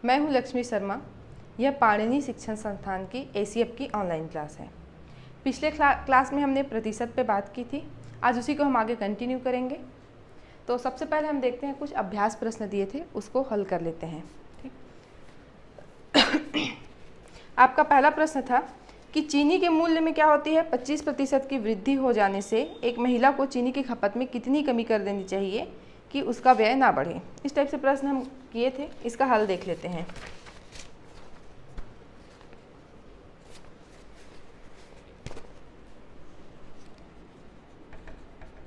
मैं हूं लक्ष्मी शर्मा। यह पाणिनि शिक्षण संस्थान की एसीएफ की ऑनलाइन क्लास है। पिछले क्लास में हमने प्रतिशत पे बात की थी, आज उसी को हम आगे कंटिन्यू करेंगे। तो सबसे पहले हम देखते हैं, कुछ अभ्यास प्रश्न दिए थे उसको हल कर लेते हैं। ठीक। आपका पहला प्रश्न था कि चीनी के मूल्य में क्या होती है, 25% की वृद्धि हो जाने से एक महिला को चीनी की खपत में कितनी कमी कर देनी चाहिए कि उसका व्यय ना बढ़े। इस टाइप से प्रश्न हम किए थे, इसका हल देख लेते हैं।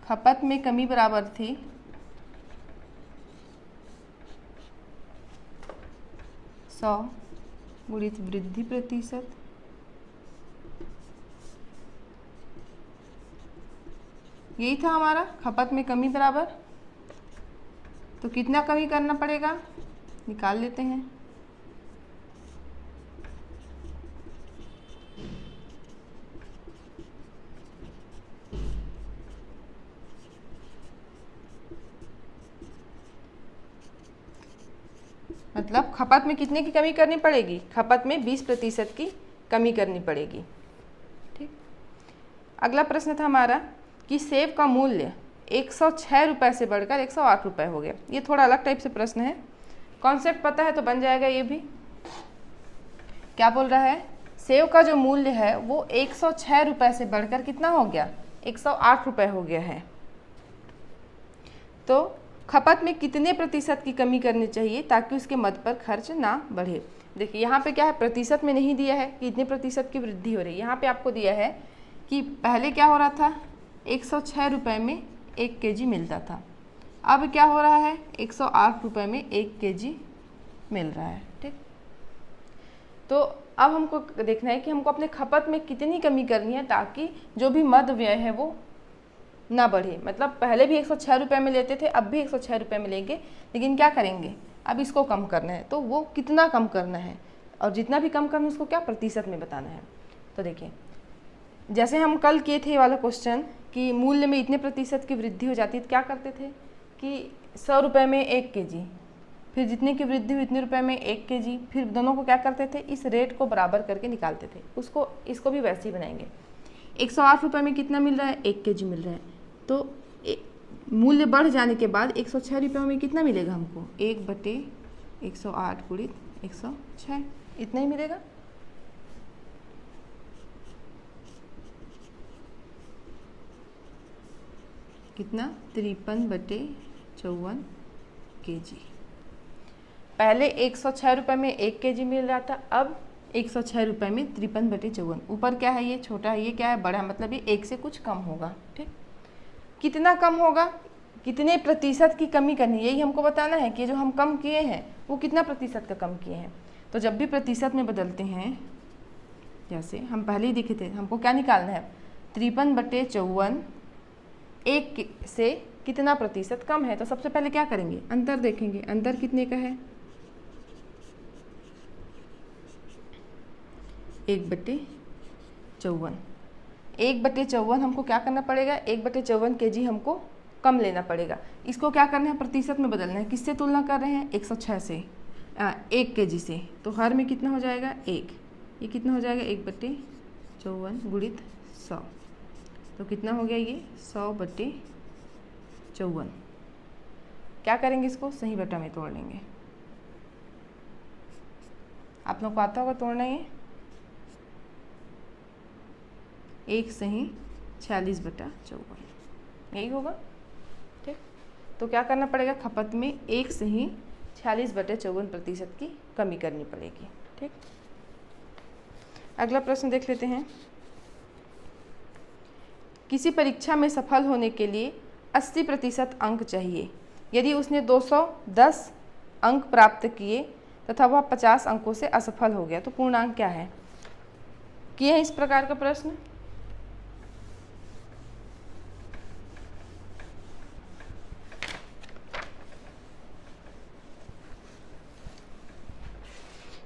खपत में कमी बराबर थी 100 गुणित वृद्धि प्रतिशत यही था हमारा। खपत में कमी बराबर, तो कितना कमी करना पड़ेगा निकाल लेते हैं। मतलब खपत में कितने की कमी करनी पड़ेगी, खपत में 20% की कमी करनी पड़ेगी। ठीक। अगला प्रश्न था हमारा कि सेब का मूल्य 106 रुपये से बढ़कर 108 रुपये हो गया। ये थोड़ा अलग टाइप से प्रश्न है, कॉन्सेप्ट पता है तो बन जाएगा। ये भी क्या बोल रहा है, सेब का जो मूल्य है वो 106 रुपये से बढ़कर कितना हो गया, 108 रुपये हो गया है। तो खपत में कितने प्रतिशत की कमी करनी चाहिए ताकि उसके मद पर खर्च ना बढ़े। देखिए यहाँ पे क्या है, प्रतिशत में नहीं दिया है कि इतने प्रतिशत की वृद्धि हो रही है। यहाँ पे आपको दिया है कि पहले क्या हो रहा था, 106 रुपये में 1 केजी मिलता था, अब क्या हो रहा है, 108 रुपये में 1 केजी मिल रहा है। ठीक। तो अब हमको देखना है कि हमको अपने खपत में कितनी कमी करनी है ताकि जो भी मद व्यय है वो ना बढ़े। मतलब पहले भी 106 रुपये में लेते थे, अब भी 106 रुपये में लेंगे, लेकिन क्या करेंगे, अब इसको कम करना है। तो वो कितना कम करना है, और जितना भी कम करना है उसको क्या प्रतिशत में बताना है। तो देखिए, जैसे हम कल किए थे वाला क्वेश्चन कि मूल्य में इतने प्रतिशत की वृद्धि हो जाती है, तो क्या करते थे कि 100 रुपये में 1 केजी, फिर जितने की वृद्धि हुई इतने रुपये में 1 केजी, फिर दोनों को क्या करते थे, इस रेट को बराबर करके निकालते थे। उसको इसको भी वैसे ही बनाएंगे। 108 रुपये में कितना मिल रहा है, 1 केजी मिल रहा है। तो मूल्य बढ़ जाने के बाद 106 रुपये में कितना मिलेगा हमको, 1/108 गुणित 106, इतना ही मिलेगा। कितना, 53/54 केजी। पहले 106 रुपये में 1 केजी मिल रहा था, अब 106 रुपये में 53/54। ऊपर क्या है, ये छोटा है, ये क्या है, बड़ा है, मतलब ये 1 से कुछ कम होगा। ठीक। कितना कम होगा, कितने प्रतिशत की कमी करनी, यही हमको बताना है कि जो हम कम किए हैं वो कितना प्रतिशत का कम किए हैं। तो जब भी प्रतिशत में बदलते हैं, जैसे हम पहले ही देखे थे, हमको क्या निकालना है, 53/54 1 से कितना प्रतिशत कम है। तो सबसे पहले क्या करेंगे, अंतर देखेंगे, अंतर कितने का है, 1/54। 1/54 हमको क्या करना पड़ेगा, 1/54 केजी हमको कम लेना पड़ेगा। इसको क्या करना है, प्रतिशत में बदलना है। किससे तुलना कर रहे हैं, 106 से, 1 केजी से। तो हर में कितना हो जाएगा, 1। ये कितना हो जाएगा, 1/54 गुणित 100। तो कितना हो गया ये, 100/54। क्या करेंगे, इसको सही बटा में तोड़ लेंगे। आप लोग को आता होगा तोड़ना, ये 1 सही 46/54 यही होगा। ठीक। तो क्या करना पड़ेगा, खपत में 1 सही 46/54 प्रतिशत की कमी करनी पड़ेगी। ठीक। अगला प्रश्न देख लेते हैं। किसी परीक्षा में सफल होने के लिए 80% अंक चाहिए। यदि उसने 210 अंक प्राप्त किए तथा वह 50 अंकों से असफल हो गया तो पूर्णांक क्या है। किए हैं इस प्रकार का प्रश्न।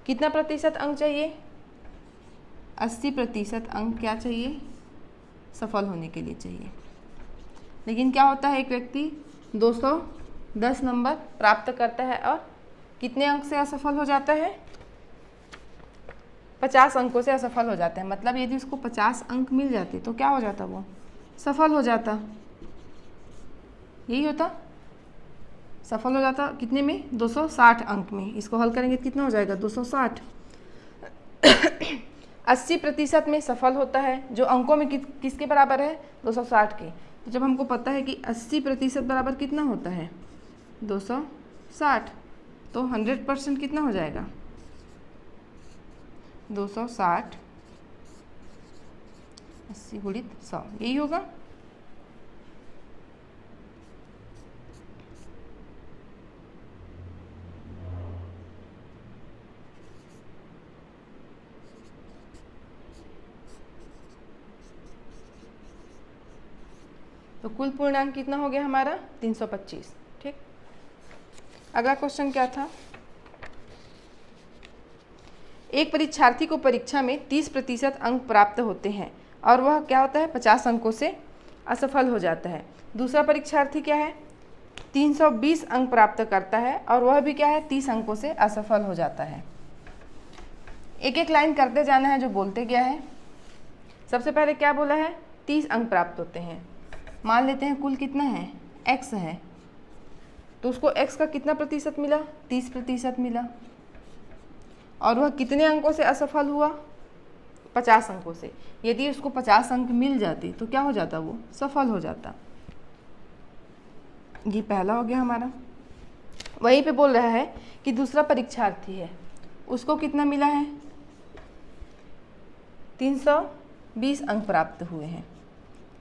कितना प्रतिशत अंक चाहिए, 80% अंक क्या चाहिए, सफल होने के लिए चाहिए। लेकिन क्या होता है, एक व्यक्ति 210 नंबर प्राप्त करता है और कितने अंक से असफल हो जाता है? 50 अंकों से असफल हो जाता है। मतलब यदि उसको 50 अंक मिल जाते तो क्या हो जाता, वो सफल हो जाता। यही होता, सफल हो जाता। कितने में? 260 अंक में। इसको हल करेंगे तो कितना हो जाएगा? 260। 80% में सफल होता है, जो अंकों में किसके बराबर है? 260 के। तो जब हमको पता है कि 80% बराबर कितना होता है? 260, तो 100% कितना हो जाएगा? 260 80 गुणित 100, यही होगा। तो कुल पूर्णांक कितना हो गया हमारा? 325। ठीक, अगला क्वेश्चन क्या था? एक परीक्षार्थी को परीक्षा में 30% अंक प्राप्त होते हैं और वह क्या होता है? 50 अंकों से असफल हो जाता है। दूसरा परीक्षार्थी क्या है? 320 अंक प्राप्त करता है और वह भी क्या है? 30 अंकों से असफल हो जाता है। एक एक लाइन करते जाना है जो बोलते गया है। सबसे पहले क्या बोला है? 30 अंक प्राप्त होते हैं। मान लेते हैं कुल कितना है? x है, तो उसको x का कितना प्रतिशत मिला? 30% मिला। और वह कितने अंकों से असफल हुआ? 50 अंकों से। यदि उसको 50 अंक मिल जाते तो क्या हो जाता? वो सफल हो जाता। ये पहला हो गया हमारा। वहीं पे बोल रहा है कि दूसरा परीक्षार्थी है, उसको कितना मिला है? 320 अंक प्राप्त हुए हैं।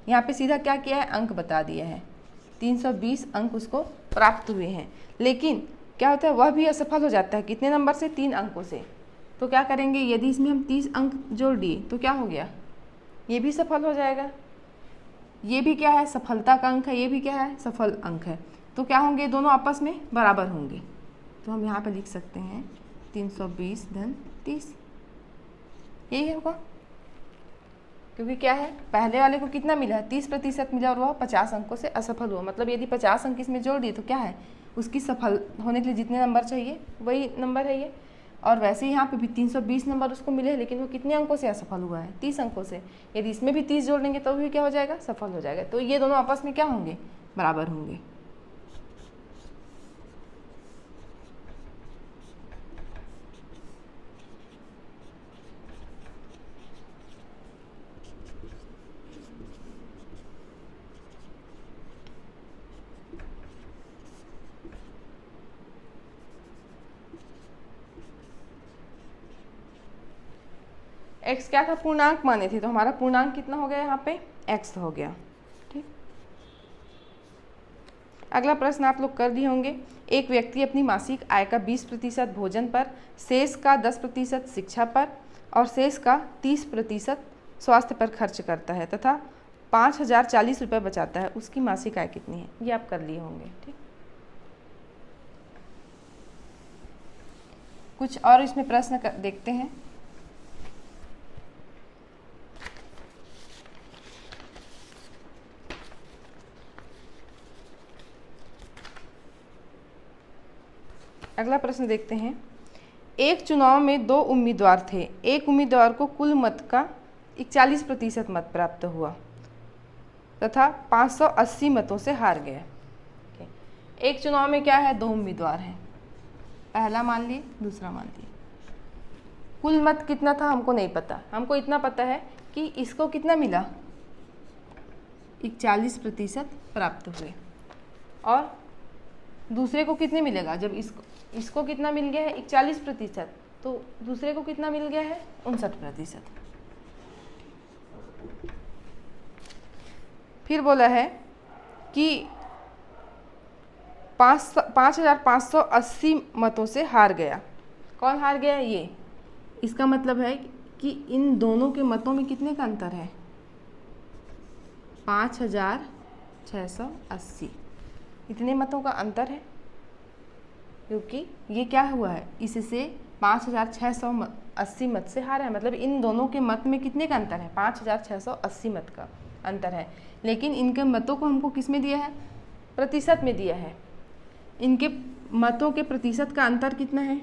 यहाँ पे सीधा क्या किया है? अंक बता दिया है। 320 अंक उसको प्राप्त हुए हैं, लेकिन क्या होता है? वह भी असफल हो जाता है। कितने नंबर से? 3 अंकों से। तो क्या करेंगे? यदि इसमें हम 30 अंक जोड़ दिए तो क्या हो गया? ये भी सफल हो जाएगा। ये भी क्या है? सफलता का अंक है। ये भी क्या है? सफल अंक है। तो क्या होंगे? दोनों आपस में बराबर होंगे। तो हम यहाँ पे लिख सकते हैं 320 धन 30, यही होगा। क्योंकि क्या है? पहले वाले को कितना मिला है? 30% मिला और वह 50 अंकों से असफल हुआ। मतलब यदि 50 अंक इसमें जोड़ दिए तो क्या है? उसकी सफल होने के लिए जितने नंबर चाहिए वही नंबर है ये। और वैसे ही यहाँ पे भी 320 नंबर उसको मिले हैं, लेकिन वो कितने अंकों से असफल हुआ है? 30 अंकों से। यदि इसमें भी 30 जोड़ लेंगे तो भी क्या हो जाएगा? सफल हो जाएगा। तो ये दोनों आपस में क्या होंगे? बराबर होंगे। x क्या था? पूर्णांक माने थे, तो हमारा पूर्णांक कितना हो गया? यहाँ पे x हो गया। ठीक, अगला प्रश्न आप लोग कर दिए होंगे। एक व्यक्ति अपनी मासिक आय का 20% भोजन पर, शेष का 10% शिक्षा पर और शेष का 30% स्वास्थ्य पर खर्च करता है तथा 5040 रुपये बचाता है। उसकी मासिक आय कितनी है? ये आप कर लिए होंगे। ठीक, कुछ और इसमें प्रश्न देखते हैं। अगला प्रश्न देखते हैं। एक चुनाव में 2 उम्मीदवार थे। एक उम्मीदवार को कुल मत का 41% मत प्राप्त हुआ तथा 580 मतों से हार गया। एक चुनाव में क्या है? 2 उम्मीदवार हैं। पहला मान लिए, दूसरा मान लिए। कुल मत कितना था हमको नहीं पता। हमको इतना पता है कि इसको कितना मिला? 41% प्राप्त हुए। और दूसरे को कितने मिलेगा? जब इसको कितना मिल गया है? 41%, तो दूसरे को कितना मिल गया है? 59%। फिर बोला है कि 5580 मतों से हार गया। कौन हार गया? ये। इसका मतलब है कि इन दोनों के मतों में कितने का अंतर है? 5680। इतने मतों का अंतर है, क्योंकि ये क्या हुआ है? इससे 5680 मत से हारा है। मतलब इन दोनों के मत में कितने का अंतर है? 5680 मत का अंतर है। लेकिन इनके मतों को हमको किस में दिया है? प्रतिशत में दिया है। इनके मतों के प्रतिशत का अंतर कितना है,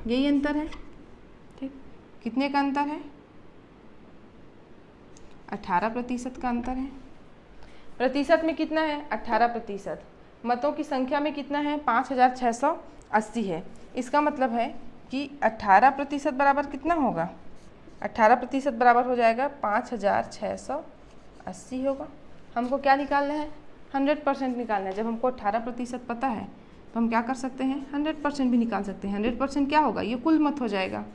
यही अंतर है। ठीक, कितने का अंतर है, 18% का अंतर है। प्रतिशत में कितना है, 18%। मतों की संख्या में कितना है, 5680 है। इसका मतलब है कि 18% बराबर कितना होगा, 18% बराबर हो जाएगा 5680 होगा। हमको क्या निकालना है, 100% निकालना है। जब हमको 18% पता है तो हम क्या कर सकते हैं, 100% भी निकाल सकते हैं। 100% क्या होगा, ये कुल मत हो जाएगा।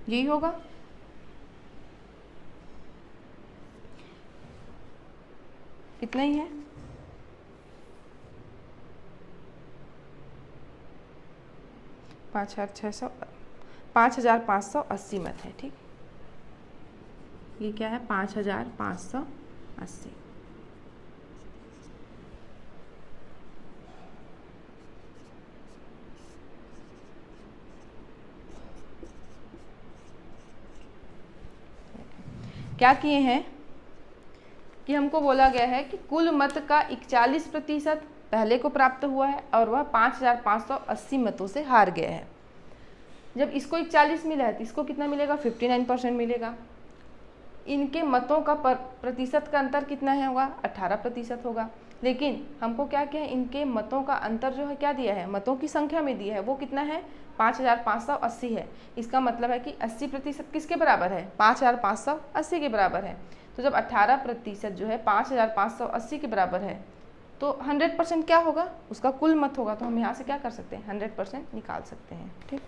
यही होगा। इतना ही है। पाँच हजार 580 मत है। ठीक, ये क्या है, 5580। क्या किए हैं कि हमको बोला गया है कि कुल मत का 41% पहले को प्राप्त हुआ है और वह 5580 मतों से हार गया है। जब इसको 41 मिला है तो इसको कितना मिलेगा, 59% मिलेगा। इनके मतों का प्रतिशत का अंतर कितना है होगा, 18% होगा। लेकिन हमको क्या क्या है, इनके मतों का अंतर जो है क्या दिया है, मतों की संख्या में दिया है, वो कितना है, 5580 है। इसका मतलब है कि 80% किसके बराबर है, 5580 के बराबर है। तो जब 18% जो है 5580 के बराबर है तो 100% क्या होगा, उसका कुल मत होगा। तो हम यहाँ से क्या कर सकते हैं, 100% निकाल सकते हैं। ठीक,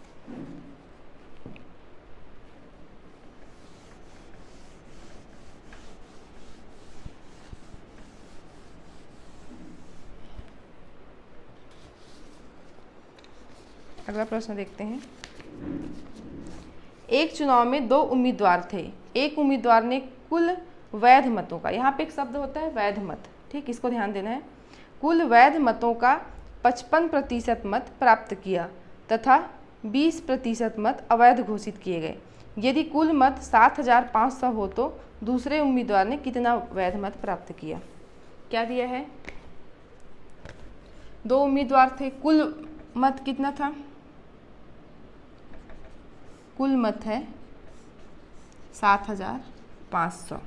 अगला प्रश्न देखते हैं। एक चुनाव में 2 उम्मीदवार थे। एक उम्मीदवार ने कुल वैध मतों का, यहाँ पे एक शब्द होता है वैध मत, ठीक, इसको ध्यान देना है। कुल वैध मतों का 55% मत प्राप्त किया तथा 20% मत अवैध घोषित किए गए। यदि कुल मत 7500 हो तो दूसरे उम्मीदवार ने कितना वैध मत प्राप्त किया। क्या दिया है, 2 उम्मीदवार थे, कुल मत कितना था, कुल मत है 7500।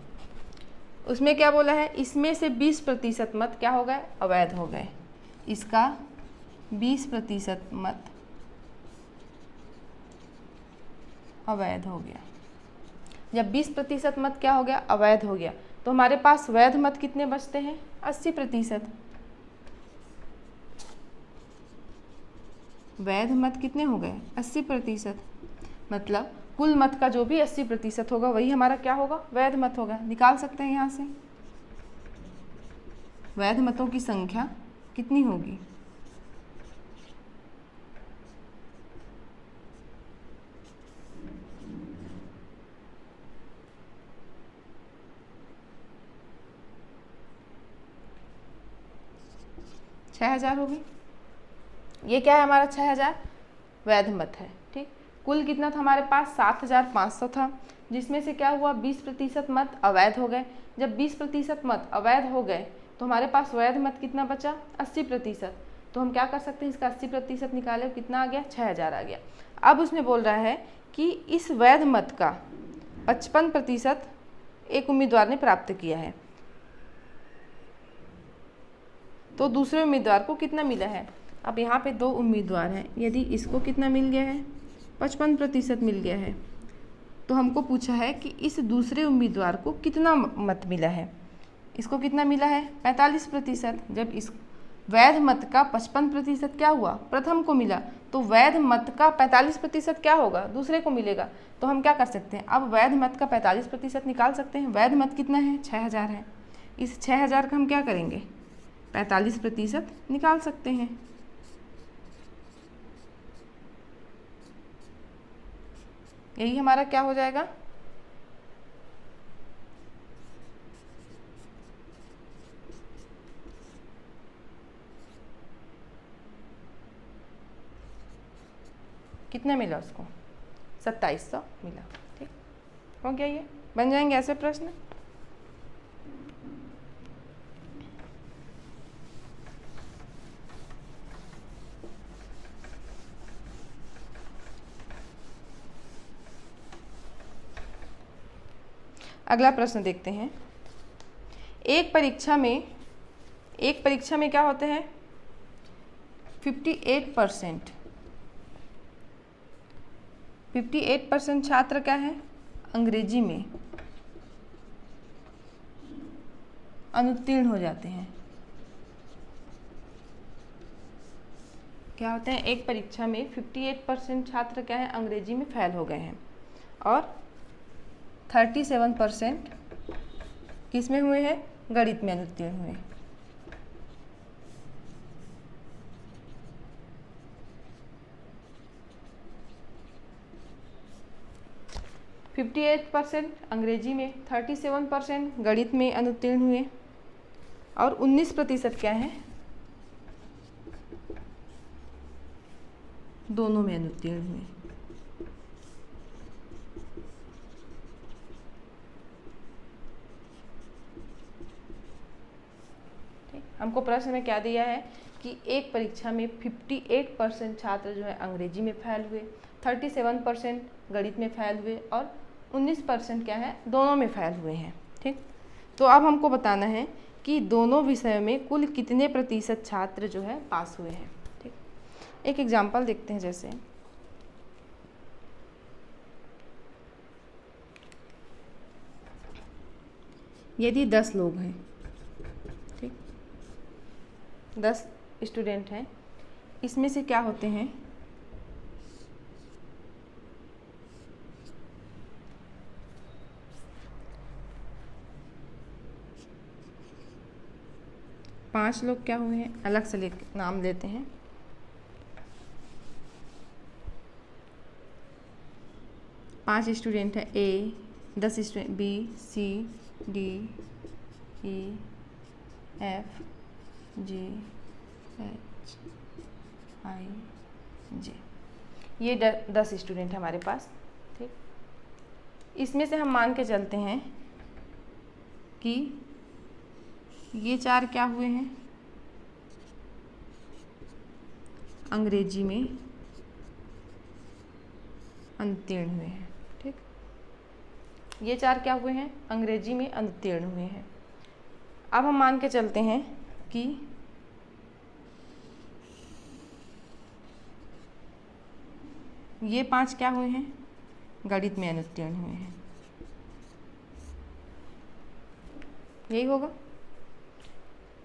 उसमें क्या बोला है, इसमें से 20% मत क्या हो गए, अवैध हो गए। इसका 20% मत अवैध हो गया। जब 20% मत क्या हो गया, अवैध हो गया, तो हमारे पास वैध मत कितने बचते हैं, 80%। वैध मत कितने हो गए, 80%। मतलब कुल मत का जो भी 80% होगा वही हमारा क्या होगा, वैध मत होगा। निकाल सकते हैं यहाँ से वैध मतों की संख्या कितनी होगी, छः 6000 होगी। ये क्या है हमारा 6000 वैध मत है। ठीक, कुल कितना था हमारे पास, 7500 था, जिसमें से क्या हुआ, 20% मत अवैध हो गए। जब 20% मत अवैध हो गए तो हमारे पास वैध मत कितना बचा, 80%। तो हम क्या कर सकते हैं, इसका 80% निकाले, कितना आ गया, 6000 आ गया। अब उसमें बोल रहा है कि इस वैध मत का 55% एक उम्मीदवार ने प्राप्त किया है, तो दूसरे उम्मीदवार को कितना मिला है। अब यहाँ पे 2 उम्मीदवार हैं, यदि इसको कितना मिल गया है, 55% मिल गया है, तो हमको पूछा है कि इस दूसरे उम्मीदवार को कितना मत मिला है। इसको कितना मिला है, 45%। जब इस वैध मत का 55% क्या हुआ, प्रथम को मिला, तो वैध मत का 45% क्या होगा, दूसरे को मिलेगा। तो हम क्या कर सकते हैं, अब वैध मत का 45% निकाल सकते हैं। वैध मत कितना है, 6000 है। इस 6000 का हम क्या करेंगे, 45% निकाल सकते हैं। यही हमारा क्या हो जाएगा, कितना मिला उसको, 2700 मिला। ठीक हो गया, ये बन जाएंगे ऐसे प्रश्न। अगला प्रश्न देखते हैं। एक परीक्षा में क्या होते हैं 58% छात्र क्या है अंग्रेजी में अनुत्तीर्ण हो जाते हैं। क्या होते हैं, एक परीक्षा में 58% छात्र क्या है अंग्रेजी में फेल हो गए हैं और 37% किस में हुए हैं, गणित में अनुत्तीर्ण हुए। अंग्रेजी में, 37% गणित में अनुत्तीर्ण हुए और 19% क्या है दोनों में अनुत्तीर्ण हुए। हमको प्रश्न में क्या दिया है कि एक परीक्षा में 58% छात्र जो है अंग्रेजी में फेल हुए, 37% गणित में फेल हुए और 19% क्या है दोनों में फेल हुए हैं। ठीक, तो अब हमको बताना है कि दोनों विषयों में कुल कितने प्रतिशत छात्र जो है पास हुए हैं। ठीक, एक एग्जाम्पल देखते हैं। जैसे यदि 10 लोग हैं, 10 स्टूडेंट हैं, इसमें से क्या होते हैं 5 लोग क्या हुए हैं, अलग से नाम लेते हैं। 5 स्टूडेंट हैं, ए, 10 स्टूडेंट बी, सी, डी, ई, एफ, जी, एच, आई, जे, ये 10 स्टूडेंट हमारे पास। ठीक, इसमें से हम मान के चलते हैं कि ये 4 क्या हुए हैं अंग्रेजी में अनुत्तीर्ण हुए हैं। ठीक, ये 4 क्या हुए हैं अंग्रेजी में अनुत्तीर्ण हुए हैं। अब हम मान के चलते हैं कि ये 5 क्या हुए हैं गणित में अनुत्तीर्ण हुए हैं। यही होगा,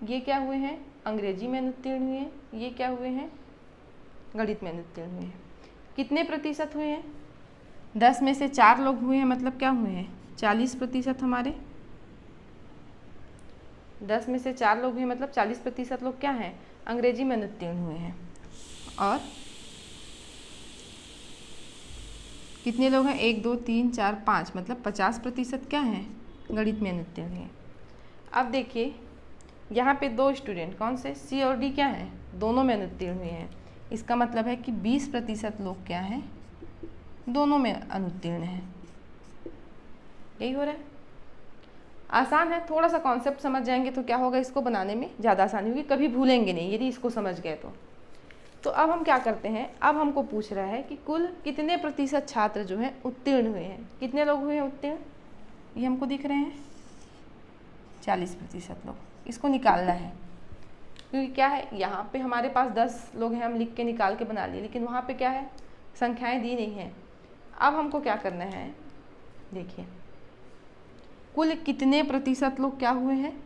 ये क्या हुए हैं अंग्रेजी में अनुत्तीर्ण हुए हैं, ये क्या हुए हैं गणित में अनुत्तीर्ण हुए हैं। कितने प्रतिशत हुए हैं, 10 में से 4 लोग हुए हैं, मतलब क्या हुए हैं 40% हमारे। 10 में से 4 लोग हुए मतलब 40% लोग क्या हैं अंग्रेजी में अनुत्तीर्ण हुए हैं। और कितने लोग हैं 1 2 3 4 5 मतलब 50% क्या हैं गणित में अनुत्तीर्ण हुए। अब देखिए यहाँ पे 2 स्टूडेंट कौन से सी और डी क्या हैं दोनों में अनुत्तीर्ण हुए हैं। इसका मतलब है कि 20% लोग क्या हैं दोनों में अनुत्तीर्ण हैं। यही हो रहा है, आसान है। थोड़ा सा कॉन्सेप्ट समझ जाएंगे तो क्या होगा, इसको बनाने में ज़्यादा आसानी होगी, कभी भूलेंगे नहीं यदि इसको समझ गए तो अब हम क्या करते हैं, अब हमको पूछ रहा है कि कुल कितने प्रतिशत छात्र जो हैं उत्तीर्ण हुए हैं। कितने लोग हुए हैं उत्तीर्ण, ये हमको दिख रहे हैं 40% लोग। इसको निकालना है क्योंकि क्या है यहाँ पे हमारे पास 10 लोग हैं, हम लिख के निकाल के बना लिए, लेकिन वहाँ पे क्या है संख्याएं दी नहीं हैं। अब हमको क्या करना है, देखिए कुल कितने प्रतिशत लोग क्या हुए हैं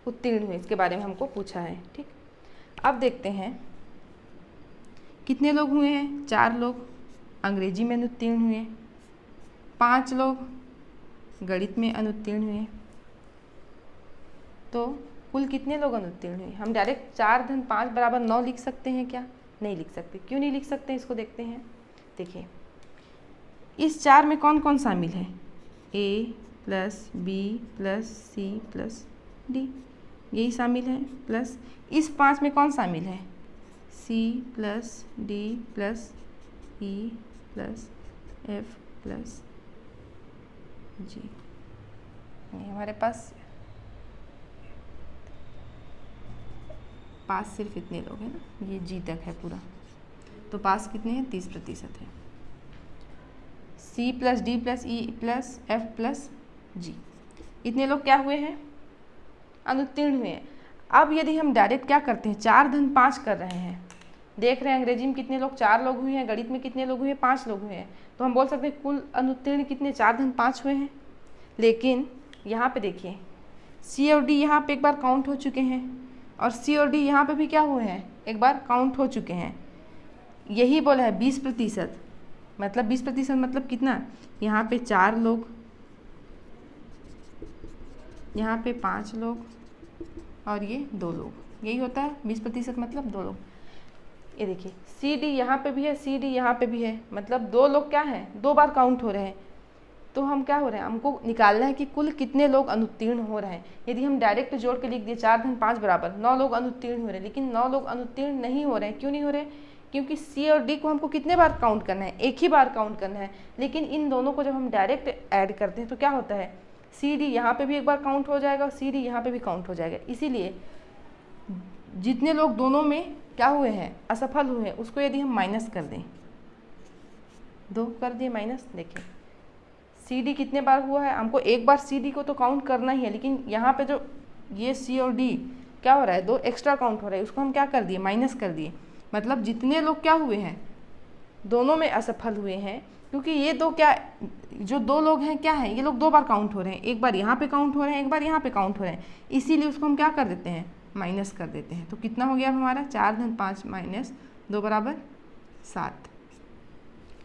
उत्तीर्ण हुए, इसके बारे में हमको पूछा है। ठीक, अब देखते हैं कितने लोग हुए हैं, 4 लोग अंग्रेजी में अनुत्तीर्ण हुए, 5 लोग गणित में अनुत्तीर्ण हुए, तो कुल कितने लोग अनुत्तीर्ण हुए। हम डायरेक्ट 4 × 5 = 9 लिख सकते हैं क्या, नहीं लिख सकते। क्यों नहीं लिख सकते, इसको देखते हैं। देखिए इस 4 में कौन कौन शामिल है, A + B + C + D, यही शामिल है। प्लस इस 5 में कौन शामिल है, C plus D plus E plus F plus G. हमारे पास सिर्फ इतने लोग हैं ना, ये जी तक है पूरा, तो पास कितने हैं 30% है। C plus D plus E plus F plus G, इतने लोग क्या हुए हैं, अनुत्तीर्ण हुए हैं। अब यदि हम डायरेक्ट क्या करते हैं, 4 धन 5 कर रहे हैं, देख रहे हैं अंग्रेजी में कितने लोग 4 लोग हुए हैं, गणित में कितने लोग हुए हैं 5 लोग हुए हैं, तो हम बोल सकते हैं कुल अनुत्तीर्ण कितने 4 धन 5 हुए हैं। लेकिन यहाँ पे देखिए सी और डी यहाँ पे एक बार काउंट हो चुके हैं और सी और डी यहाँ पे भी क्या हुए हैं, एक बार काउंट हो चुके हैं। यही बोला है 20%, मतलब 20% मतलब कितना, यहाँ पे 4 लोग, यहाँ पे 5 लोग और ये 2 लोग, यही होता है 20% मतलब 2 लोग। ये देखिए सी डी यहाँ पे भी है, सी डी यहाँ पे भी है, मतलब 2 लोग क्या हैं, 2 बार काउंट हो रहे हैं। तो हम क्या हो रहे हैं, हमको निकालना है कि कुल कितने लोग अनुत्तीर्ण हो रहे हैं। यदि हम डायरेक्ट जोड़ के लिख दिए 4 धन 5 बराबर 9 लोग अनुत्तीर्ण हो रहे हैं, लेकिन 9 लोग अनुत्तीर्ण नहीं हो रहे हैं। क्यों नहीं हो रहे, क्योंकि सी और डी को हमको कितने बार काउंट करना है, एक ही बार काउंट करना है। लेकिन इन दोनों को जब हम डायरेक्ट ऐड करते हैं तो क्या होता है, सी डी यहाँ पे भी एक बार काउंट हो जाएगा और सी डी यहाँ पे भी काउंट हो जाएगा। इसीलिए जितने लोग दोनों में क्या हुए हैं, असफल हुए हैं, उसको यदि हम माइनस कर दें, 2 कर दिए माइनस, देखिए सी डी कितने बार हुआ है, हमको एक बार सी डी को तो काउंट करना ही है, लेकिन यहाँ पे जो ये सी और डी क्या हो रहा है, 2 एक्स्ट्रा काउंट हो रहा है, उसको हम क्या कर दिए, माइनस कर दिए। मतलब जितने लोग क्या हुए हैं, दोनों में असफल हुए हैं, क्योंकि ये दो क्या, जो 2 लोग हैं क्या है, ये लोग 2 बार काउंट हो रहे हैं, एक बार यहाँ पे काउंट हो रहे हैं, एक बार यहाँ पे काउंट हो रहे हैं, इसीलिए उसको हम क्या कर देते हैं, माइनस कर देते हैं। तो कितना हो गया हमारा, 4 धन 5 माइनस 2 बराबर 7,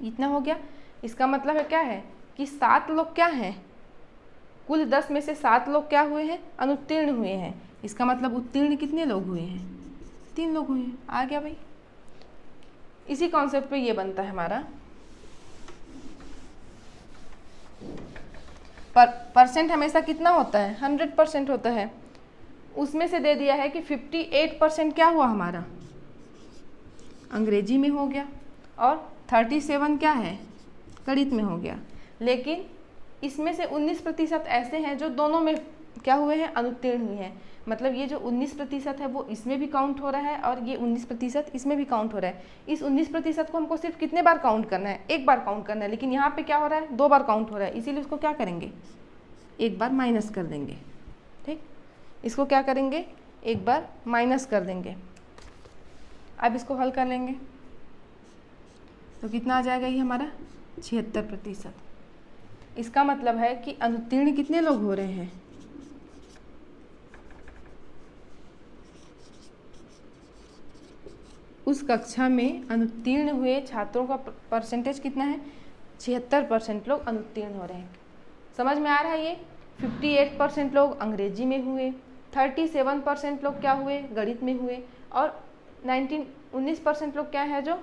इतना हो गया। इसका मतलब है क्या है कि 7 लोग क्या हैं, कुल 10 में से 7 लोग क्या हुए हैं, अनुत्तीर्ण हुए हैं। इसका मतलब उत्तीर्ण कितने लोग हुए हैं, 3 लोग हुए हैं। आ गया भाई, इसी कॉन्सेप्ट पे ये बनता है हमारा। परसेंट हमेशा कितना होता है, 100% होता है। उसमें से दे दिया है कि 58% क्या हुआ हमारा, अंग्रेजी में हो गया, और 37 क्या है, गणित में हो गया। लेकिन इसमें से 19% ऐसे हैं जो दोनों में क्या हुए हैं, अनुत्तीर्ण हुए हैं। मतलब ये जो 19% है वो इसमें भी काउंट हो रहा है और ये 19% इसमें भी काउंट हो रहा है। इस 19% को हमको सिर्फ कितने बार काउंट करना है, एक बार काउंट करना है, लेकिन यहाँ पे क्या हो रहा है, 2 बार काउंट हो रहा है, इसीलिए उसको क्या करेंगे, एक बार माइनस कर देंगे। ठीक, इसको क्या करेंगे, एक बार माइनस कर देंगे। अब इसको हल कर लेंगे तो कितना आ जाएगा, ये हमारा 76%। इसका मतलब है कि अनुत्तीर्ण कितने लोग हो रहे हैं, उस कक्षा में अनुत्तीर्ण हुए छात्रों का परसेंटेज कितना है, 76% लोग अनुत्तीर्ण हो रहे हैं। समझ में आ रहा है ये। 58% लोग अंग्रेजी में हुए, 37% लोग क्या हुए, गणित में हुए, और 19% लोग क्या है जो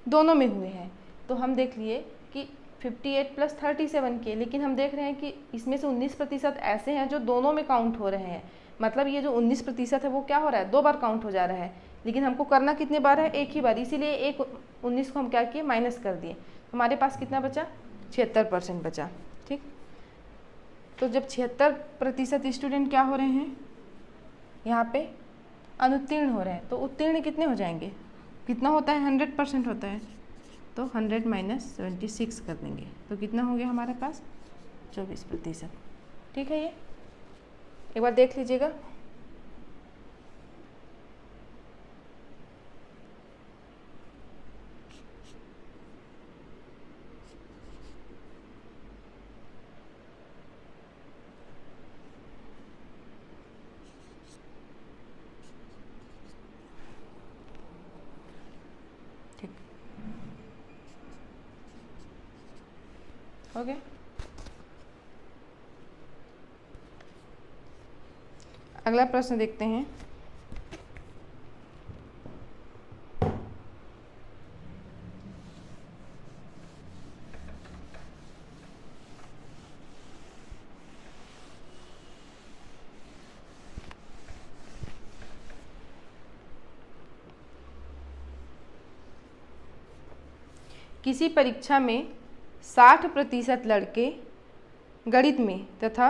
दोनों में हुए हैं। तो हम देख लिए कि 58 प्लस 37 के, लेकिन हम देख रहे हैं कि इसमें से 19% ऐसे हैं जो दोनों में काउंट हो रहे हैं। मतलब ये जो 19% है वो क्या हो रहा है, 2 बार काउंट हो जा रहा है, लेकिन हमको करना कितने बार है, एक ही बार, इसीलिए एक 19 को हम क्या किए, माइनस कर दिए। हमारे पास कितना बचा, 76% बचा। ठीक, तो जब 76% स्टूडेंट क्या हो रहे हैं, यहाँ पे अनुत्तीर्ण हो रहे हैं, तो उत्तीर्ण कितने हो जाएंगे, कितना होता है, 100% होता है, तो 100 माइनस 76 कर देंगे, तो कितना हो गया हमारे पास, 24%। ठीक है, ये एक बार देख लीजिएगा। ओके, अगला प्रश्न देखते हैं। किसी परीक्षा में 60% लड़के गणित में तथा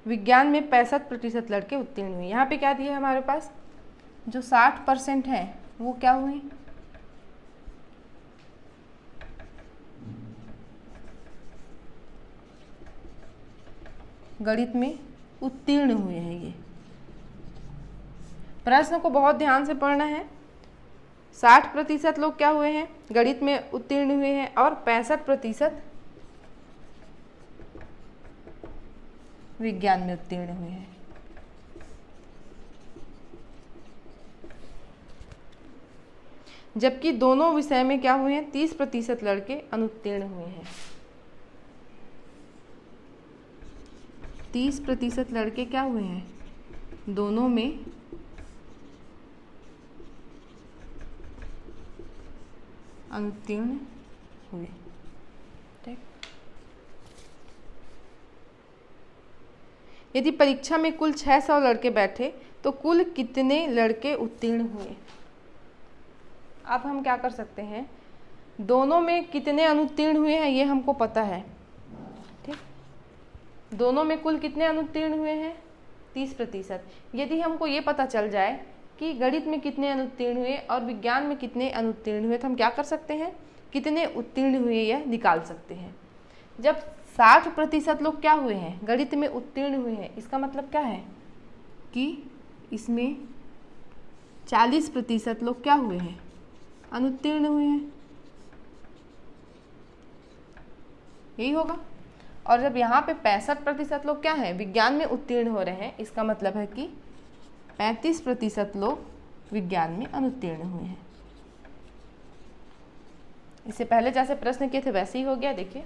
विज्ञान में 65% लड़के उत्तीर्ण हुए। यहाँ पे क्या दिया है हमारे पास, जो 60% है वो क्या हुए, गणित में उत्तीर्ण हुए हैं। ये प्रश्न को बहुत ध्यान से पढ़ना है। 60% लोग क्या हुए हैं, गणित में उत्तीर्ण हुए हैं और 65% विज्ञान में उत्तीर्ण हुए हैं। जबकि दोनों विषय में क्या हुए हैं, 30% लड़के अनुत्तीर्ण हुए हैं। 30% लड़के क्या हुए हैं, दोनों में अनुत्तीर्ण हुए। ठीक, यदि परीक्षा में कुल 600 लड़के बैठे तो कुल कितने लड़के उत्तीर्ण हुए। अब हम क्या कर सकते हैं, दोनों में कितने अनुत्तीर्ण हुए हैं ये हमको पता है। ठीक, दोनों में कुल कितने अनुत्तीर्ण हुए हैं, 30%। यदि हमको ये पता चल जाए कि गणित में कितने अनुत्तीर्ण हुए और विज्ञान में कितने अनुत्तीर्ण हुए, तो हम क्या कर सकते हैं, कितने उत्तीर्ण हुए यह निकाल सकते हैं। जब 60% लोग क्या हुए हैं, गणित में उत्तीर्ण हुए हैं, इसका मतलब क्या है कि इसमें 40% लोग क्या हुए हैं, अनुत्तीर्ण हुए हैं। यही होगा। और जब यहाँ पे 65% लोग क्या हैं, विज्ञान में उत्तीर्ण हो रहे हैं, इसका मतलब है कि 35% लोग विज्ञान में अनुत्तीर्ण हुए हैं। इससे पहले जैसे प्रश्न किए थे वैसे ही हो गया। देखिए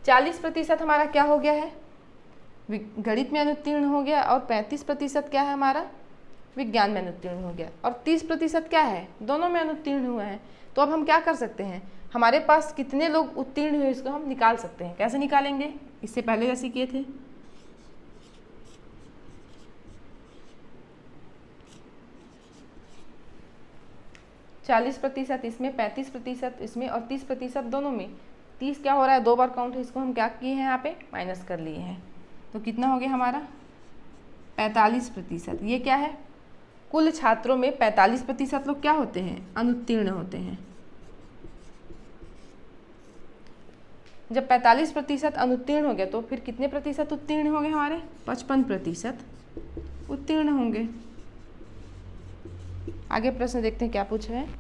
40% हमारा क्या हो गया है, गणित में अनुत्तीर्ण हो गया, और 35% क्या है हमारा, विज्ञान में अनुत्तीर्ण हो गया, और 30% क्या है, दोनों में अनुत्तीर्ण हुए हैं। तो अब हम क्या कर सकते हैं, हमारे पास कितने लोग उत्तीर्ण हुए इसको हम निकाल सकते हैं। कैसे निकालेंगे, इससे पहले जैसे किए थे। चालीस प्रतिशत इसमें, 35% इसमें और 30% दोनों में। 30 क्या हो रहा है, 2 बार काउंट है, इसको हम क्या किए हैं, यहाँ पे माइनस कर लिए हैं। तो कितना हो गया हमारा, 45%। ये क्या है, कुल छात्रों में 45% लोग क्या होते हैं, अनुत्तीर्ण होते हैं। जब 45% अनुत्तीर्ण हो गया तो फिर कितने प्रतिशत उत्तीर्ण होंगे हमारे, 55% उत्तीर्ण होंगे। आगे प्रश्न देखते हैं क्या पूछ रहे हैं।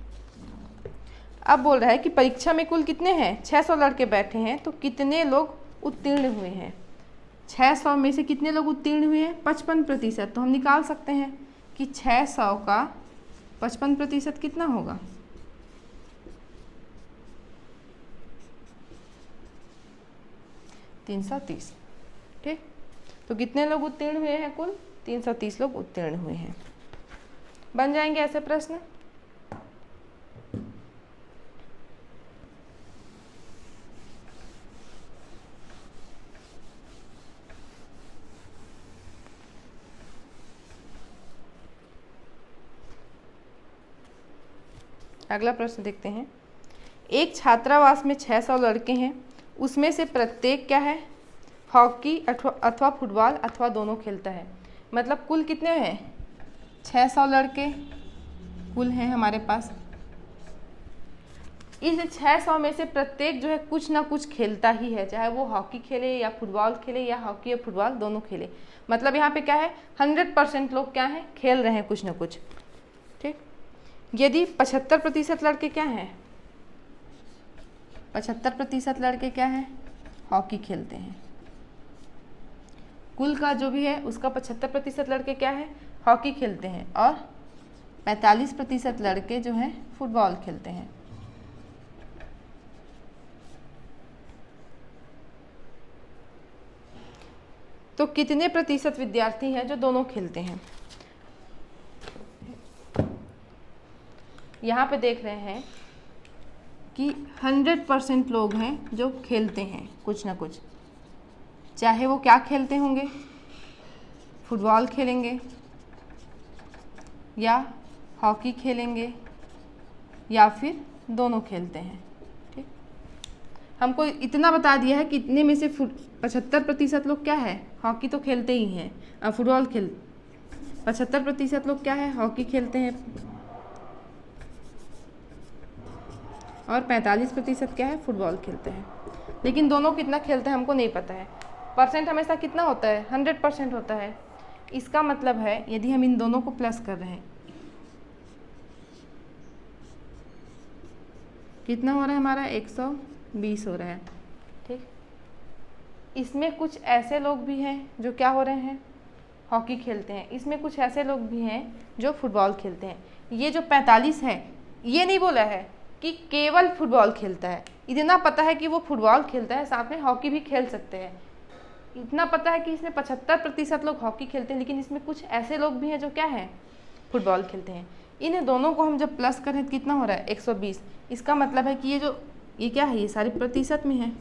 अब बोल रहा है कि परीक्षा में कुल कितने हैं, 600 लड़के बैठे हैं, तो कितने लोग उत्तीर्ण हुए हैं। 600 में से कितने लोग उत्तीर्ण हुए हैं, 55%। तो हम निकाल सकते हैं कि 600 का 55% कितना होगा, 330। ठीक, तो कितने लोग उत्तीर्ण हुए हैं, कुल 330 लोग उत्तीर्ण हुए हैं। बन जाएंगे ऐसे प्रश्न। अगला प्रश्न देखते हैं। एक छात्रावास में 600 लड़के हैं, उसमें से प्रत्येक क्या है, हॉकी अथवा फुटबॉल अथवा दोनों खेलता है। मतलब कुल कितने हैं, 600 लड़के कुल हैं हमारे पास। इस 600 में से प्रत्येक जो है कुछ ना कुछ खेलता ही है, चाहे वो हॉकी खेले या फुटबॉल खेले या हॉकी और फुटबॉल दोनों खेले। मतलब यहाँ पे क्या है, 100% लोग क्या हैं, खेल रहे हैं कुछ ना कुछ। ठीक, यदि 75% लड़के क्या हैं, 75% लड़के क्या हैं, हॉकी खेलते हैं। कुल का जो भी है उसका 75% लड़के क्या है, हॉकी खेलते हैं, और 45% लड़के जो हैं फुटबॉल खेलते हैं। तो कितने प्रतिशत विद्यार्थी हैं जो दोनों खेलते हैं। यहाँ पे देख रहे हैं कि 100% लोग हैं जो खेलते हैं कुछ ना कुछ, चाहे वो क्या खेलते होंगे, फुटबॉल खेलेंगे या हॉकी खेलेंगे या फिर दोनों खेलते हैं। ठीक, हमको इतना बता दिया है कि इतने में से 75% लोग क्या है, हॉकी तो खेलते ही हैं, फुटबॉल 75% लोग क्या है, हॉकी खेलते हैं, और 45% क्या है, फुटबॉल खेलते हैं। लेकिन दोनों कितना खेलते हैं हमको नहीं पता है। परसेंट हमेशा कितना होता है, 100% होता है। इसका मतलब है यदि हम इन दोनों को प्लस कर रहे हैं, कितना हो रहा है हमारा, 120 हो रहा है। ठीक, इसमें कुछ ऐसे लोग भी हैं जो क्या हो रहे हैं, हॉकी खेलते हैं। इसमें कुछ ऐसे लोग भी हैं जो फुटबॉल खेलते हैं। ये जो 45 है, ये नहीं बोला है कि केवल फुटबॉल खेलता है, इतना पता है कि वो फुटबॉल खेलता है, साथ में हॉकी भी खेल सकते हैं। इतना पता है कि इसमें 75% लोग हॉकी खेलते हैं, लेकिन इसमें कुछ ऐसे लोग भी हैं जो क्या है, फुटबॉल खेलते हैं। इन दोनों को हम जब प्लस करें तो कितना हो रहा है, 120। इसका मतलब है कि ये क्या है, ये सारे प्रतिशत में है।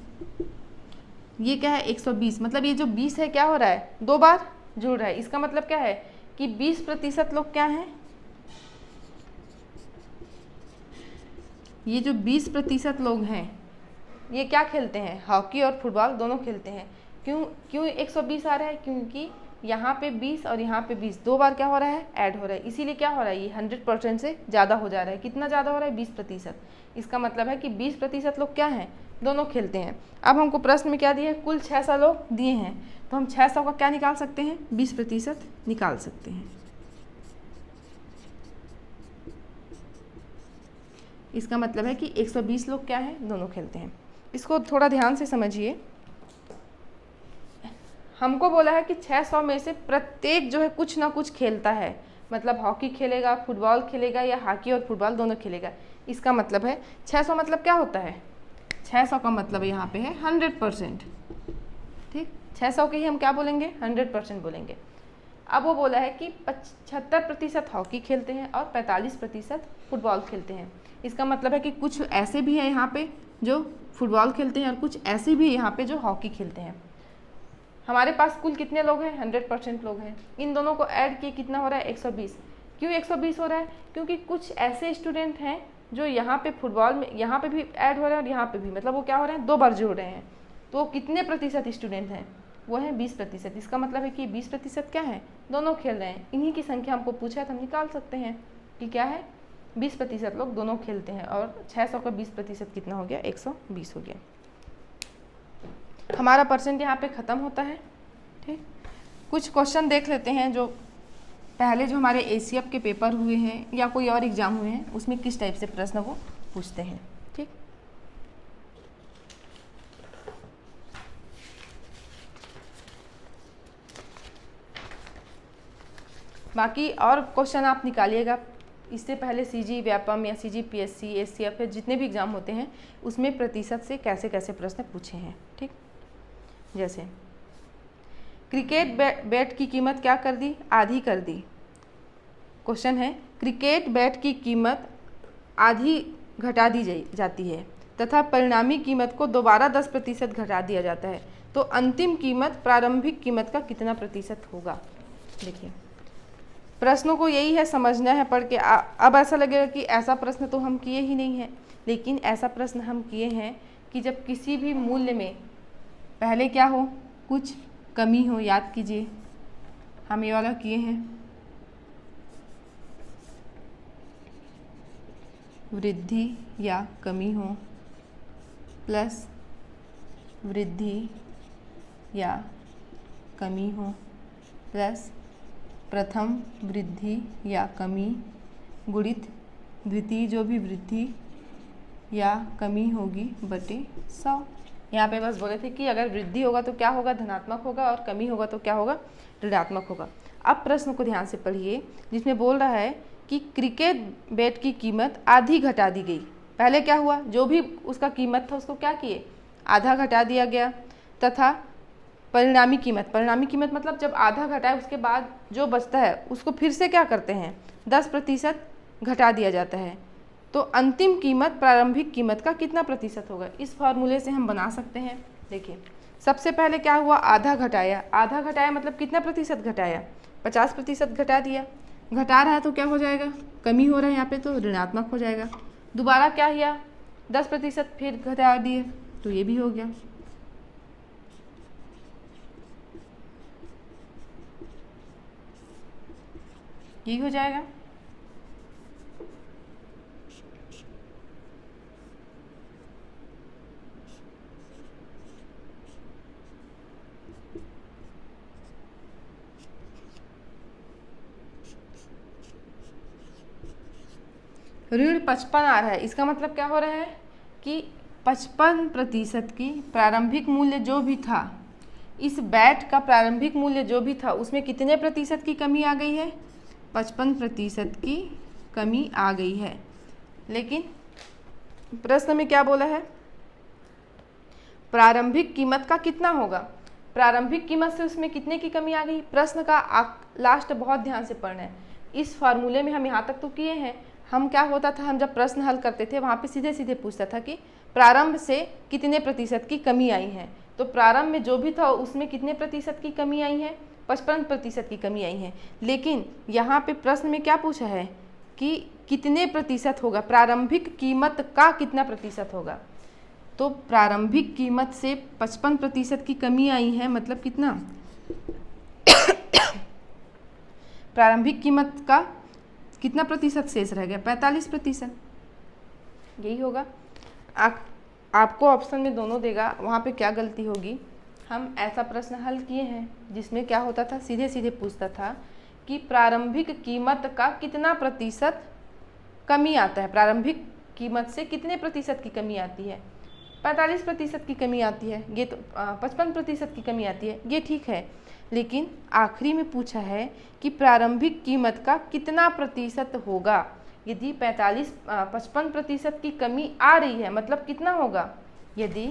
ये क्या है, 120, मतलब ये जो 20 है क्या हो रहा है, 2 बार जुड़ रहा है। इसका मतलब क्या है कि 20% लोग क्या हैं, ये जो 20% लोग हैं ये क्या खेलते हैं, हॉकी और फुटबॉल दोनों खेलते हैं। क्यों 120 आ रहा है, क्योंकि यहाँ पे 20 और यहाँ पे 20 2 बार क्या हो रहा है, ऐड हो रहा है। इसीलिए क्या हो रहा है, ये 100% से ज़्यादा हो जा रहा है। कितना ज़्यादा हो रहा है, 20%। इसका मतलब है कि 20% लोग क्या हैं, दोनों खेलते हैं। अब हमको प्रश्न में क्या दिया है, कुल 600 लोग दिए हैं, तो हम 600 का क्या निकाल सकते हैं, 20% निकाल सकते हैं। इसका मतलब है कि 120 लोग क्या हैं, दोनों खेलते हैं। इसको थोड़ा ध्यान से समझिए। हमको बोला है कि 600 में से प्रत्येक जो है कुछ ना कुछ खेलता है, मतलब हॉकी खेलेगा, फुटबॉल खेलेगा, या हॉकी और फुटबॉल दोनों खेलेगा। इसका मतलब है 600 मतलब क्या होता है, 600 का मतलब यहाँ पे है 100%। ठीक, 600 के ही हम क्या बोलेंगे, 100% बोलेंगे। अब वो बोला है कि 75% हॉकी खेलते हैं और 45% फुटबॉल खेलते हैं। इसका मतलब है कि कुछ ऐसे भी हैं यहाँ पे जो फुटबॉल खेलते हैं और कुछ ऐसे भी यहाँ पे जो हॉकी खेलते हैं। हमारे पास कुल कितने लोग हैं, 100% लोग हैं। इन दोनों को ऐड किए कितना हो रहा है, 120। क्यों 120 हो रहा है, क्योंकि कुछ ऐसे स्टूडेंट हैं जो यहाँ पे फुटबॉल में यहाँ पे भी ऐड हो रहे हैं और यहाँ पे भी, मतलब वो क्या हो रहे हैं, 2 बार जुड़ रहे हैं। तो कितने प्रतिशत स्टूडेंट हैं, वो हैं 20%। इसका मतलब है कि 20% क्या है, दोनों खेल रहे हैं। इन्हीं की संख्या हमको पूछा है तो हम निकाल सकते हैं कि क्या है, 20% लोग दोनों खेलते हैं। और 600 का 20% कितना हो गया, 120 हो गया। हमारा परसेंट यहाँ पे ख़त्म होता है। ठीक, कुछ क्वेश्चन देख लेते हैं जो पहले जो हमारे ACF के पेपर हुए हैं या कोई और एग्ज़ाम हुए हैं, उसमें किस टाइप से प्रश्न वो पूछते हैं। ठीक, बाकी और क्वेश्चन आप निकालिएगा। इससे पहले CG व्यापम या CG PSC ACF जितने भी एग्ज़ाम होते हैं उसमें प्रतिशत से कैसे कैसे प्रश्न पूछे हैं। ठीक, जैसे क्रिकेट बैट की कीमत क्या कर दी, आधी कर दी। क्वेश्चन है, क्रिकेट बैट की कीमत आधी घटा दी जाती है तथा परिणामी कीमत को दोबारा 10% घटा दिया जाता है, तो अंतिम कीमत प्रारंभिक कीमत का कितना प्रतिशत होगा। देखिए, प्रश्नों को यही है समझना है पढ़ के। अब ऐसा लगेगा कि ऐसा प्रश्न तो हम किए ही नहीं हैं, लेकिन ऐसा प्रश्न हम किए हैं कि जब किसी भी मूल्य में पहले क्या हो, कुछ कमी हो। याद कीजिए, हम ये वाला किए हैं, वृद्धि या कमी हो, प्लस वृद्धि या कमी हो, प्लस प्रथम वृद्धि या कमी गुणित द्वितीय जो भी वृद्धि या कमी होगी बटे 100। यहाँ पे बस बोले थे कि अगर वृद्धि होगा तो क्या होगा, धनात्मक होगा, और कमी होगा तो क्या होगा, ऋणात्मक होगा। अब प्रश्न को ध्यान से पढ़िए, जिसमें बोल रहा है कि क्रिकेट बैट की कीमत आधी घटा दी गई। पहले क्या हुआ, जो भी उसका कीमत था उसको क्या किए, आधा घटा दिया गया, तथा परिणामी कीमत मतलब जब आधा घटाए उसके बाद जो बचता है उसको फिर से क्या करते हैं, 10% घटा दिया जाता है। तो अंतिम कीमत प्रारंभिक कीमत का कितना प्रतिशत होगा। इस फॉर्मूले से हम बना सकते हैं। देखिए, सबसे पहले क्या हुआ, आधा घटाया मतलब कितना प्रतिशत घटाया, 50% घटा दिया। घटा रहा है तो क्या हो जाएगा, कमी हो रहा है यहाँ पे तो ऋणात्मक हो जाएगा। दोबारा क्या किया, 10% फिर घटा दिए तो ये भी हो गया। यही हो जाएगा। ऋण 55 आ रहा है, इसका मतलब क्या हो रहा है कि 55% की प्रारंभिक मूल्य जो भी था, इस बैट का प्रारंभिक मूल्य जो भी था उसमें कितने प्रतिशत की कमी आ गई है? 55% की कमी आ गई है। लेकिन प्रश्न में क्या बोला है? प्रारंभिक कीमत का कितना होगा? प्रारंभिक कीमत से उसमें कितने की कमी आ गई? प्रश्न का लास्ट बहुत ध्यान से पढ़ना है। इस फार्मूले में हम यहाँ तक तो किए हैं। हम क्या होता था, हम जब प्रश्न हल करते थे वहाँ पे सीधे सीधे पूछता था कि प्रारंभ से कितने प्रतिशत की कमी आई है। तो प्रारंभ में जो भी था उसमें कितने प्रतिशत की कमी आई है? 55% की कमी आई है। लेकिन यहाँ पे प्रश्न में क्या पूछा है कि कितने प्रतिशत होगा, प्रारंभिक कीमत का कितना प्रतिशत होगा। तो प्रारंभिक कीमत से 55% की कमी आई है, मतलब कितना? प्रारंभिक कीमत का कितना प्रतिशत शेष रह गया? 45%। यही होगा। आपको ऑप्शन में दोनों देगा, वहाँ पे क्या गलती होगी? हम ऐसा प्रश्न हल किए हैं जिसमें क्या होता था, सीधे सीधे पूछता था कि प्रारंभिक कीमत का कितना प्रतिशत कमी आता है, प्रारंभिक कीमत से कितने प्रतिशत की कमी आती है? 45% की कमी आती है, ये तो 55% की कमी आती है, ये ठीक है। लेकिन आखिरी में पूछा है कि प्रारंभिक कीमत का कितना प्रतिशत होगा। यदि 55% की कमी आ रही है मतलब कितना होगा? यदि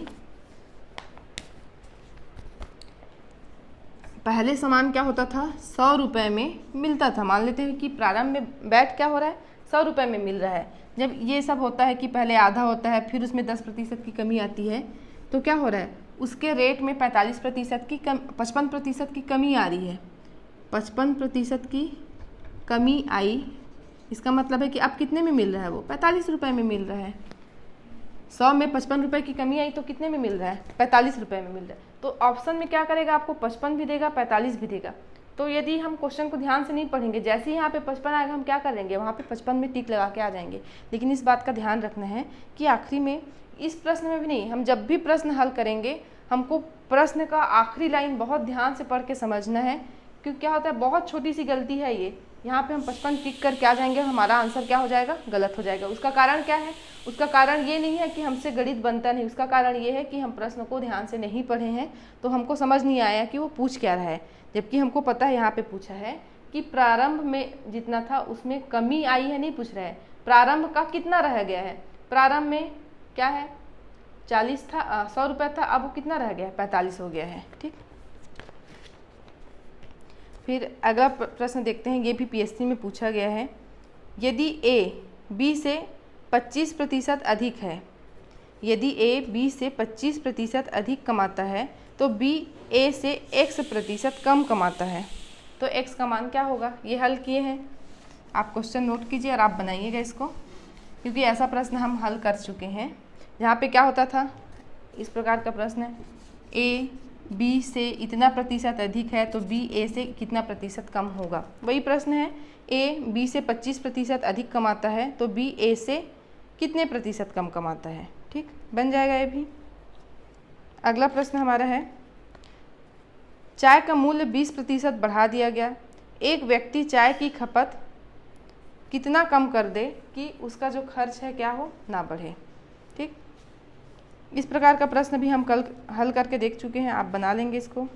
पहले सामान क्या होता था, 100 रुपये में मिलता था, मान लेते हैं कि प्रारंभ में बैट क्या हो रहा है, 100 रुपये में मिल रहा है। जब ये सब होता है कि पहले आधा होता है, फिर उसमें 10% की कमी आती है, तो क्या हो रहा है, उसके रेट में 55% की कमी आ रही है। 55% की कमी आई, इसका मतलब है कि अब कितने में मिल रहा है? वो 45 रुपये में मिल रहा है। 100 में 55 रुपये की कमी आई तो कितने में मिल रहा है? 45 रुपये में मिल रहा है। तो ऑप्शन में क्या करेगा, आपको 55 भी देगा, 45 भी देगा। तो यदि हम क्वेश्चन को ध्यान से नहीं पढ़ेंगे, जैसे ही यहाँ पे 55 आएगा हम क्या करेंगे, वहाँ पे 55 में टिक लगा के आ जाएंगे। लेकिन इस बात का ध्यान रखना है कि आखिरी में, इस प्रश्न में भी नहीं, हम जब भी प्रश्न हल करेंगे हमको प्रश्न का आखिरी लाइन बहुत ध्यान से पढ़ के समझना है। क्योंकि क्या होता है, बहुत छोटी सी गलती है ये, यहाँ पे हम 55 टिक कर क्या जाएंगे, हमारा आंसर क्या हो जाएगा, गलत हो जाएगा। उसका कारण क्या है? उसका कारण ये नहीं है कि हमसे गणित बनता नहीं, उसका कारण ये है कि हम प्रश्न को ध्यान से नहीं पढ़े हैं, तो हमको समझ नहीं आया कि वो पूछ क्या रहा है। जबकि हमको पता है यहाँ पे पूछा है कि प्रारंभ में जितना था उसमें कमी आई है, नहीं पूछ रहा है प्रारंभ का कितना रह गया है। प्रारंभ में क्या है, 40 था, 100 रुपये था, अब वो कितना रह गया है, 45 हो गया है। ठीक, फिर अगला प्रश्न देखते हैं, ये भी पीएससी में पूछा गया है। यदि ए बी से 25% अधिक है, यदि ए बी से 25% अधिक कमाता है तो बी ए से x% कम कमाता है, तो x का मान क्या होगा? ये हल किए हैं, आप क्वेश्चन नोट कीजिए और आप बनाइएगा इसको, क्योंकि ऐसा प्रश्न हम हल कर चुके हैं। यहाँ पे क्या होता था, इस प्रकार का प्रश्न है, ए बी से इतना प्रतिशत अधिक है तो बी ए से कितना प्रतिशत कम होगा। वही प्रश्न है, ए बी से 25% अधिक कमाता है तो बी ए से कितने प्रतिशत कम कमाता है। ठीक, बन जाएगा ये भी। अगला प्रश्न हमारा है, चाय का मूल्य 20% बढ़ा दिया गया, एक व्यक्ति चाय की खपत कितना कम कर दे कि उसका जो खर्च है क्या हो, ना बढ़े। ठीक, इस प्रकार का प्रश्न भी हम कल हल करके देख चुके हैं, आप बना लेंगे इसको।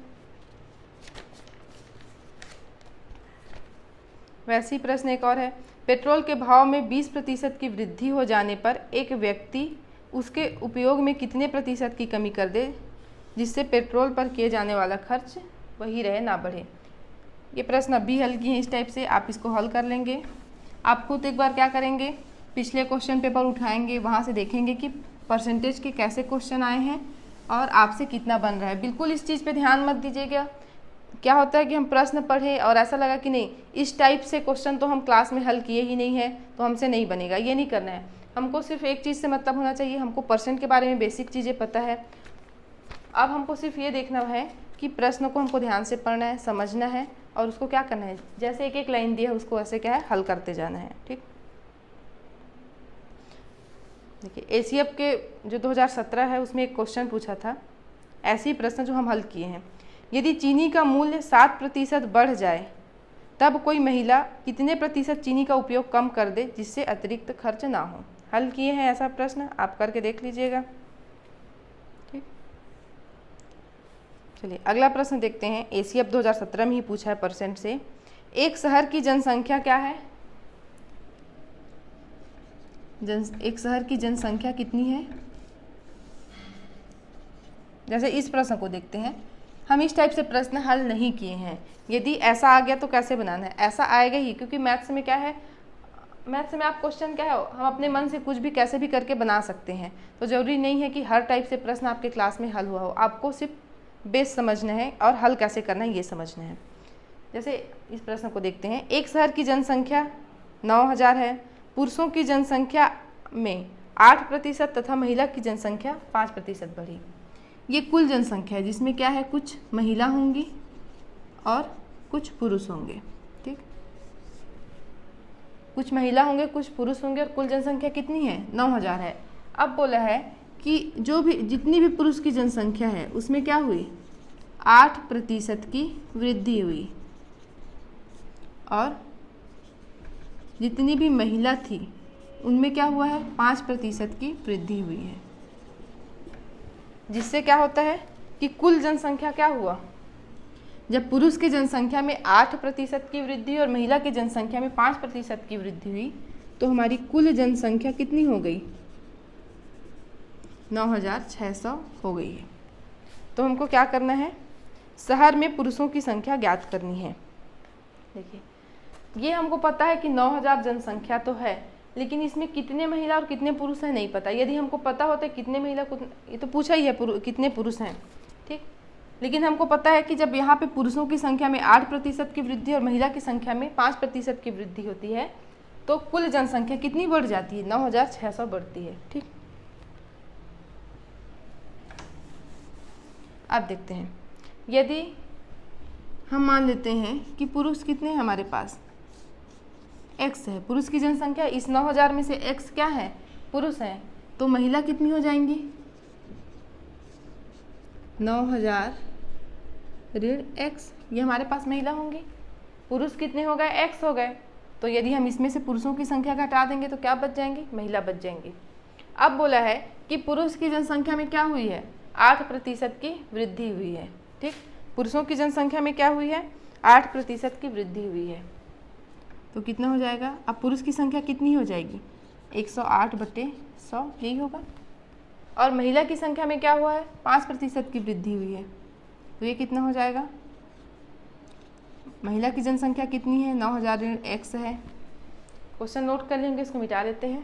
वैसे ही प्रश्न एक और है, पेट्रोल के भाव में 20% की वृद्धि हो जाने पर एक व्यक्ति उसके उपयोग में कितने प्रतिशत की कमी कर दे जिससे पेट्रोल पर किए जाने वाला खर्च वही रहे, ना बढ़े। ये प्रश्न अभी हल किए हैं इस टाइप से, आप इसको हल कर लेंगे। आप खुद एक बार क्या करेंगे, पिछले क्वेश्चन पेपर उठाएंगे, वहाँ से देखेंगे कि परसेंटेज के कैसे क्वेश्चन आए हैं और आपसे कितना बन रहा है। बिल्कुल इस चीज़ पे ध्यान मत दीजिएगा। क्या होता है कि हम प्रश्न पढ़े और ऐसा लगा कि नहीं इस टाइप से क्वेश्चन तो हम क्लास में हल किए ही नहीं है तो हमसे नहीं बनेगा, ये नहीं करना है। हमको सिर्फ एक चीज़ से मतलब होना चाहिए, हमको परसेंट के बारे में बेसिक चीज़ें पता है। अब हमको सिर्फ ये देखना है कि प्रश्न को हमको ध्यान से पढ़ना है, समझना है और उसको क्या करना है, जैसे एक एक लाइन दी है उसको ऐसे क्या है हल करते जाना है। ठीक, देखिए एसीएफ के जो 2017 है उसमें एक क्वेश्चन पूछा था, ऐसे ही प्रश्न जो हम हल किए हैं। यदि चीनी का मूल्य 7% बढ़ जाए तब कोई महिला कितने प्रतिशत चीनी का उपयोग कम कर दे जिससे अतिरिक्त खर्च ना हो। हल किए हैं ऐसा प्रश्न, आप करके देख लीजिएगा। ठीक, चलिए अगला प्रश्न देखते हैं। एसीएफ 2017 में ही पूछा है परसेंट से। एक शहर की जनसंख्या क्या है, एक शहर की जनसंख्या कितनी है। जैसे इस प्रश्न को देखते हैं, हम इस टाइप से प्रश्न हल नहीं किए हैं। यदि ऐसा आ गया तो कैसे बनाना है, ऐसा आएगा ही, क्योंकि मैथ्स में क्या है, मैथ्स में आप क्वेश्चन क्या है, हम अपने मन से कुछ भी कैसे भी करके बना सकते हैं। तो ज़रूरी नहीं है कि हर टाइप से प्रश्न आपके क्लास में हल हुआ हो, आपको सिर्फ बेस समझना है और हल कैसे करना है ये समझना है। जैसे इस प्रश्न को देखते हैं। एक शहर की जनसंख्या 9000 है, पुरुषों की जनसंख्या में 8% तथा महिला की जनसंख्या 5% बढ़ी। ये कुल जनसंख्या है जिसमें क्या है, कुछ महिला होंगी और कुछ पुरुष होंगे। ठीक, कुछ महिला होंगे कुछ पुरुष होंगे और कुल जनसंख्या कितनी है, 9000 है। अब बोला है कि जितनी भी पुरुष की जनसंख्या है उसमें क्या हुई, 8% की वृद्धि हुई और जितनी भी महिला थी उनमें क्या हुआ है, 5% की वृद्धि हुई है। जिससे क्या होता है कि कुल जनसंख्या क्या हुआ, जब पुरुष की जनसंख्या में 8% की वृद्धि और महिला की जनसंख्या में 5% की वृद्धि हुई तो हमारी कुल जनसंख्या कितनी हो गई, 9600 हो गई है। तो हमको क्या करना है, शहर में पुरुषों की संख्या ज्ञात करनी है। देखिए ये हमको पता है कि 9000 जनसंख्या तो है, लेकिन इसमें कितने महिला और कितने पुरुष हैं नहीं पता। यदि हमको पता होता है कितने महिला, ये तो पूछा ही है कितने पुरुष हैं, ठीक, लेकिन हमको पता है कि जब यहाँ पे पुरुषों की संख्या में 8% की वृद्धि और महिला की संख्या में 5% की वृद्धि होती है तो कुल जनसंख्या कितनी बढ़ जाती है, 9600 बढ़ती है। ठीक, अब देखते हैं, यदि हम मान लेते हैं कि पुरुष कितने हैं हमारे पास, x है, पुरुष की जनसंख्या, इस 9000 में से x क्या है, पुरुष है, तो महिला कितनी हो जाएंगी, 9000 ऋण x, ये हमारे पास महिला होंगी। पुरुष कितने हो गए, x हो गए, तो यदि हम इसमें से पुरुषों की संख्या घटा देंगे तो क्या बच जाएंगी, महिला बच जाएंगी। अब बोला है कि पुरुष की जनसंख्या में क्या हुई है, 8% की वृद्धि हुई है। ठीक, पुरुषों की जनसंख्या में क्या हुई है, 8% की वृद्धि हुई है। तो कितना हो जाएगा, अब पुरुष की संख्या कितनी हो जाएगी, 108/100 यही होगा। और महिला की संख्या में क्या हुआ है, 5% की वृद्धि हुई है, तो ये कितना हो जाएगा, महिला की जनसंख्या कितनी है, 9000 ऋण x है। क्वेश्चन नोट कर लेंगे, इसको मिटा देते हैं।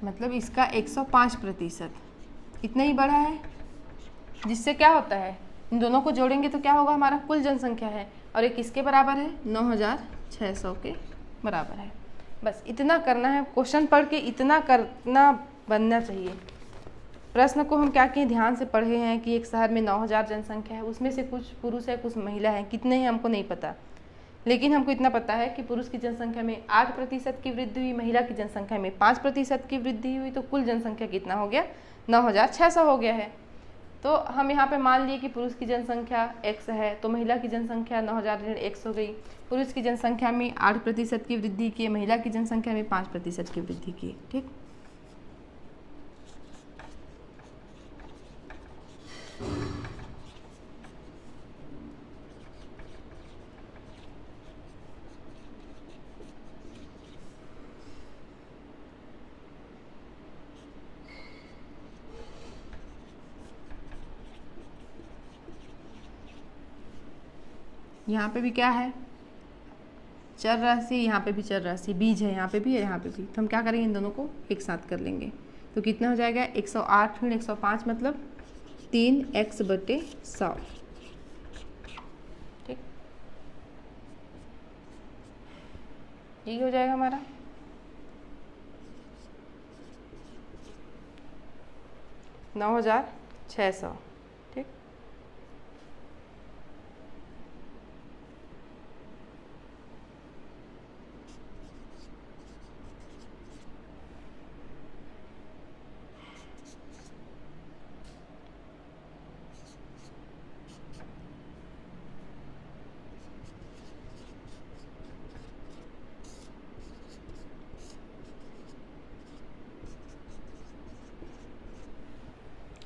मतलब इसका 105% इतना ही बढ़ा है, जिससे क्या होता है, इन दोनों को जोड़ेंगे तो क्या होगा, हमारा कुल जनसंख्या है और ये किसके बराबर है, 9600 के बराबर है। बस इतना करना है, क्वेश्चन पढ़ के इतना करना बनना चाहिए। प्रश्न को हम क्या किए, ध्यान से पढ़े हैं कि एक शहर में 9000 जनसंख्या है, उसमें से कुछ पुरुष है कुछ महिला है, कितने हैं हमको नहीं पता, लेकिन हमको इतना पता है कि पुरुष की जनसंख्या में 8% की वृद्धि हुई, महिला की जनसंख्या में 5% की वृद्धि हुई, तो कुल जनसंख्या कितना हो गया, 9600 हो गया है। तो हम यहाँ पे मान लिए कि पुरुष की जनसंख्या x है, तो महिला की जनसंख्या 9000 ऋण x हो गई। पुरुष की जनसंख्या में 8% की वृद्धि की, महिला की जनसंख्या में 5% की वृद्धि की। ठीक, यहाँ पे भी क्या है, चर राशि, यहाँ पे भी चर राशि, बीज है यहाँ पे भी है यहाँ पे भी, तो हम क्या करेंगे, इन दोनों को एक साथ कर लेंगे। तो कितना हो जाएगा, 108 ऋण 105 मतलब 3x/100। यही हो जाएगा हमारा। $9,600। ठीक,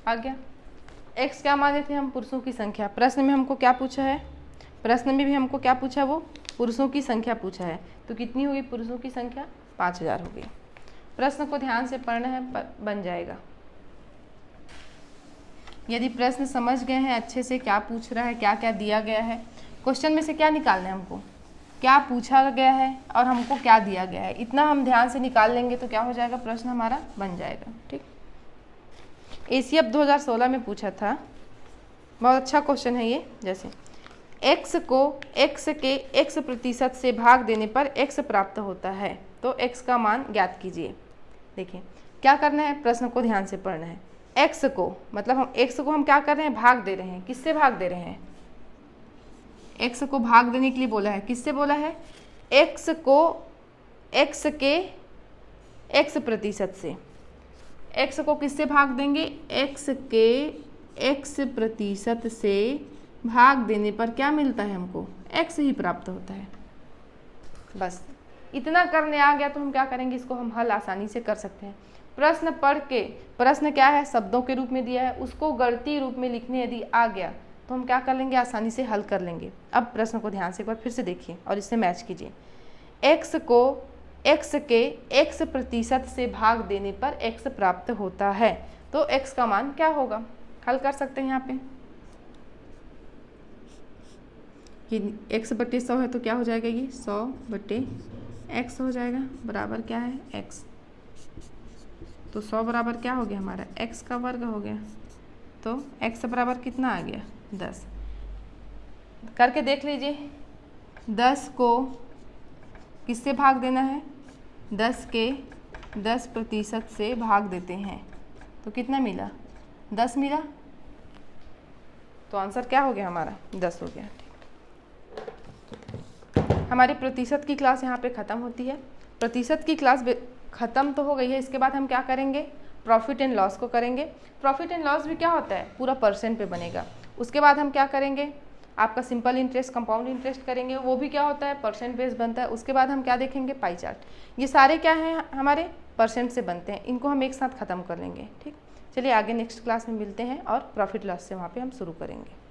आ गया। x क्या माने थे हम? पुरुषों की संख्या। प्रश्न में हमको क्या पूछा है? प्रश्न में भी हमको क्या पूछा? वो पुरुषों की संख्या पूछा है। तो कितनी होगी पुरुषों की संख्या? 5000 होगी। प्रश्न को ध्यान से पढ़ना है, बन जाएगा। यदि प्रश्न समझ गए हैं अच्छे से क्या पूछ रहा है, क्या क्या दिया गया है, क्वेश्चन में से क्या निकालना है हमको, क्या पूछा गया है और हमको क्या दिया गया है, इतना हम ध्यान से निकाल लेंगे तो क्या हो जाएगा, प्रश्न हमारा बन जाएगा। ठीक, एसीएफ 2016 में पूछा था, बहुत अच्छा क्वेश्चन है ये। जैसे x को x के x% से भाग देने पर x प्राप्त होता है, तो x का मान ज्ञात कीजिए। देखिए क्या करना है, प्रश्न को ध्यान से पढ़ना है। x को मतलब हम x को हम क्या कर रहे हैं, भाग दे रहे हैं। किससे भाग दे रहे हैं? x को भाग देने के लिए बोला है। किससे बोला है? x को x के x% से। x को किससे भाग देंगे? x के x% से भाग देने पर क्या मिलता है हमको? x ही प्राप्त होता है। बस इतना करने आ गया तो हम क्या करेंगे, इसको हम हल आसानी से कर सकते हैं। प्रश्न पढ़ के, प्रश्न क्या है, शब्दों के रूप में दिया है, उसको गणितीय रूप में लिखने यदि आ गया तो हम क्या कर लेंगे, आसानी से हल कर लेंगे। अब प्रश्न को ध्यान से एक बार फिर से देखिए और इससे मैच कीजिए। x को x के x% से भाग देने पर x प्राप्त होता है, तो x का मान क्या होगा? हल कर सकते हैं यहाँ पे। ये x/100 है तो क्या हो जाएगा, ये 100/x हो जाएगा, बराबर क्या है, x। तो 100 बराबर क्या हो गया हमारा, x का वर्ग हो गया। तो x बराबर कितना आ गया, 10। करके देख लीजिए। 10 को किससे भाग देना है? 10 के 10% से भाग देते हैं तो कितना मिला, 10 मिला। तो आंसर क्या हो गया हमारा, 10 हो गया। हमारी प्रतिशत की क्लास यहाँ पे ख़त्म होती है। प्रतिशत की क्लास ख़त्म तो हो गई है। इसके बाद हम क्या करेंगे, प्रॉफिट एंड लॉस को करेंगे। प्रॉफिट एंड लॉस भी क्या होता है, पूरा परसेंट पे बनेगा। उसके बाद हम क्या करेंगे, आपका सिंपल इंटरेस्ट, कंपाउंड इंटरेस्ट करेंगे, वो भी क्या होता है, परसेंट बेस बनता है। उसके बाद हम क्या देखेंगे, पाई चार्ट। ये सारे क्या हैं, हमारे परसेंट से बनते हैं। इनको हम एक साथ ख़त्म कर लेंगे। ठीक, चलिए आगे नेक्स्ट क्लास में मिलते हैं और प्रॉफिट लॉस से वहाँ पर हम शुरू करेंगे।